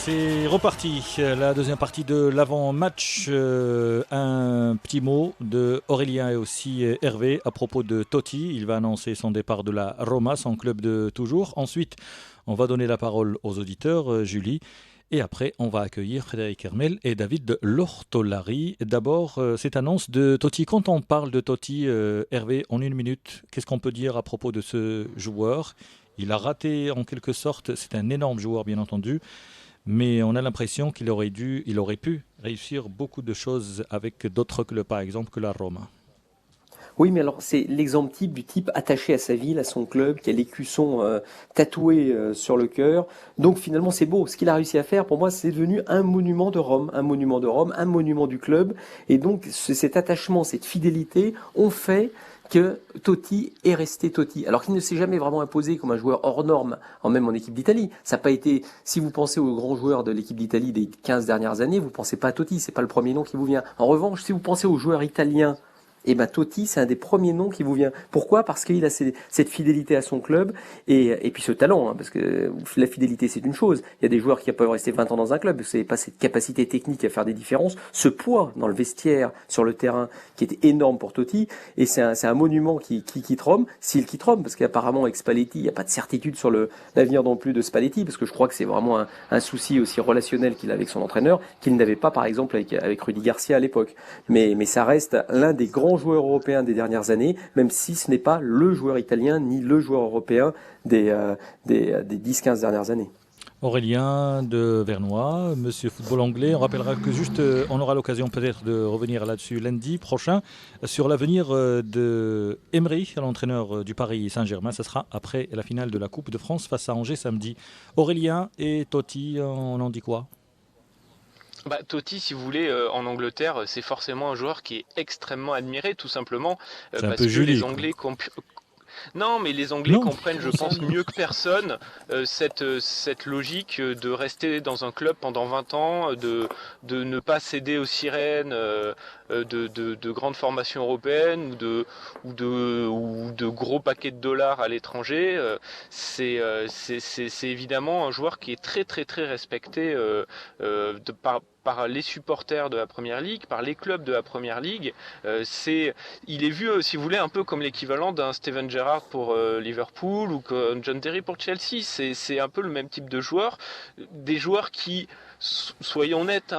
c'est reparti. La deuxième partie de l'avant-match. Un petit mot de Aurélien et aussi Hervé à propos de Totti. Il va annoncer son départ de la Roma, son club de toujours. Ensuite, on va donner la parole aux auditeurs, Julie. Et après, on va accueillir Frédéric Hermel et David Lortolari. D'abord, cette annonce de Totti. Quand on parle de Totti, Hervé, en une minute, qu'est-ce qu'on peut dire à propos de ce joueur ? Il a raté en quelque sorte, c'est un énorme joueur bien entendu, mais on a l'impression qu'il aurait pu réussir beaucoup de choses avec d'autres clubs, par exemple que la Roma. Oui, mais alors c'est l'exemple type du type attaché à sa ville, à son club, qui a l'écusson tatoué sur le cœur. Donc finalement c'est beau. Ce qu'il a réussi à faire, pour moi, c'est devenu un monument de Rome, un monument de Rome, un monument du club. Et donc cet attachement, cette fidélité ont fait que Totti est resté Totti. Alors qu'il ne s'est jamais vraiment imposé comme un joueur hors norme, même en équipe d'Italie. Ça n'a pas été, si vous pensez aux grands joueurs de l'équipe d'Italie des 15 dernières années, vous pensez pas à Totti, c'est pas le premier nom qui vous vient. En revanche, si vous pensez aux joueurs italiens, et Totti, c'est un des premiers noms qui vous vient. Pourquoi ? Parce qu'il a cette fidélité à son club et puis ce talent, parce que la fidélité c'est une chose. Il y a des joueurs qui peuvent rester 20 ans dans un club, vous n'avez pas cette capacité technique à faire des différences, ce poids dans le vestiaire, sur le terrain, qui était énorme pour Totti, et c'est un monument qui quitte Rome, s'il quitte Rome, parce qu'apparemment avec Spalletti, il n'y a pas de certitude sur l'avenir non plus de Spalletti, parce que je crois que c'est vraiment un souci aussi relationnel qu'il a avec son entraîneur, qu'il n'avait pas par exemple avec Rudy Garcia à l'époque. Mais ça reste l'un des grands joueur européen des dernières années, même si ce n'est pas le joueur italien ni le joueur européen des 10-15 dernières années. Aurélien de Vernois, Monsieur Football Anglais. On rappellera que on aura l'occasion peut-être de revenir là-dessus lundi prochain sur l'avenir de Emery, l'entraîneur du Paris Saint-Germain. Ça sera après la finale de la Coupe de France face à Angers samedi. Aurélien et Totti, on en dit quoi ? Totti, si vous voulez, en Angleterre, c'est forcément un joueur qui est extrêmement admiré, tout simplement c'est parce que Julie, les Anglais Non, mais les Anglais comprennent, je pense, mieux que personne cette logique de rester dans un club pendant 20 ans, de ne pas céder aux sirènes de grandes formations européennes ou de gros paquets de dollars à l'étranger. C'est évidemment un joueur qui est très très très respecté par les supporters de la Première Ligue, par les clubs de la Première Ligue. Il est vu, si vous voulez, un peu comme l'équivalent d'un Steven Gerrard pour Liverpool ou comme John Terry pour Chelsea. C'est un peu le même type de joueur. Des joueurs qui, soyons honnêtes,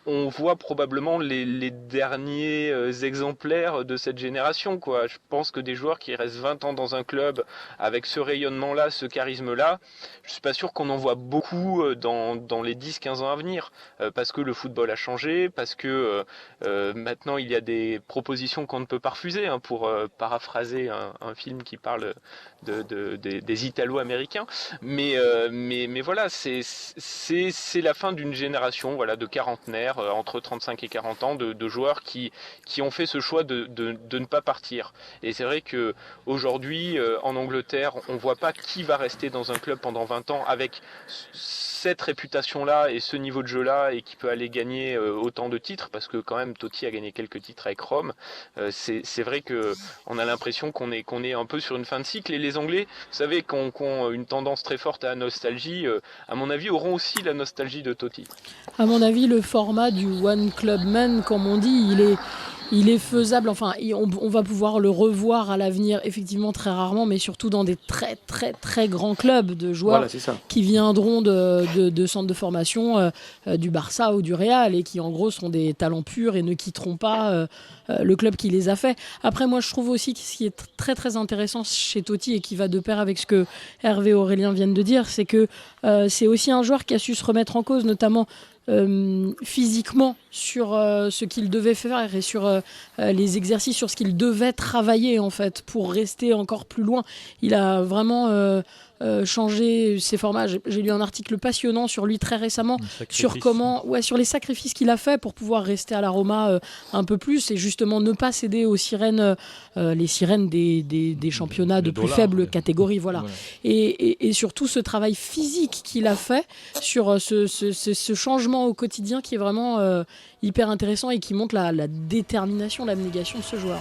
on voit probablement les derniers exemplaires de cette génération, quoi. Je pense que des joueurs qui restent 20 ans dans un club avec ce rayonnement-là, ce charisme-là, je suis pas sûr qu'on en voit beaucoup dans les 10-15 ans à venir, parce que le football a changé, parce que maintenant il y a des propositions qu'on ne peut pas refuser, pour paraphraser un film qui parle des Italo-américains, mais voilà, c'est la fin d'une génération, voilà, de quarantenaires entre 35 et 40 ans, de joueurs qui ont fait ce choix de ne pas partir. Et c'est vrai que aujourd'hui en Angleterre, on voit pas qui va rester dans un club pendant 20 ans avec cette réputation-là et ce niveau de jeu-là, et qui peut aller gagner autant de titres, parce que quand même Totti a gagné quelques titres avec Rome. C'est vrai que on a l'impression qu'on est un peu sur une fin de cycle, et les Anglais, vous savez, qui ont une tendance très forte à la nostalgie, à mon avis, auront aussi la nostalgie de Totti. À mon avis, le format du One Club Man, comme on dit, il est faisable. Enfin, on va pouvoir le revoir à l'avenir, effectivement, très rarement, mais surtout dans des très, très, très grands clubs de joueurs qui viendront de centres de formation du Barça ou du Real, et qui, en gros, sont des talents purs et ne quitteront pas le club qui les a fait. Après, moi, je trouve aussi que ce qui est très, très intéressant chez Totti, et qui va de pair avec ce que Hervé et Aurélien viennent de dire, c'est que c'est aussi un joueur qui a su se remettre en cause, notamment physiquement, sur ce qu'il devait faire et sur les exercices, sur ce qu'il devait travailler, en fait, pour rester encore plus loin. Il a vraiment changer ses formats. J'ai lu un article passionnant sur lui très récemment, sur les sacrifices qu'il a fait pour pouvoir rester à la Roma un peu plus, et justement ne pas céder aux sirènes, les sirènes des championnats de plus faible catégorie. Voilà. Et surtout ce travail physique qu'il a fait sur ce changement au quotidien qui est vraiment hyper intéressant, et qui montre la détermination, l'abnégation de ce joueur.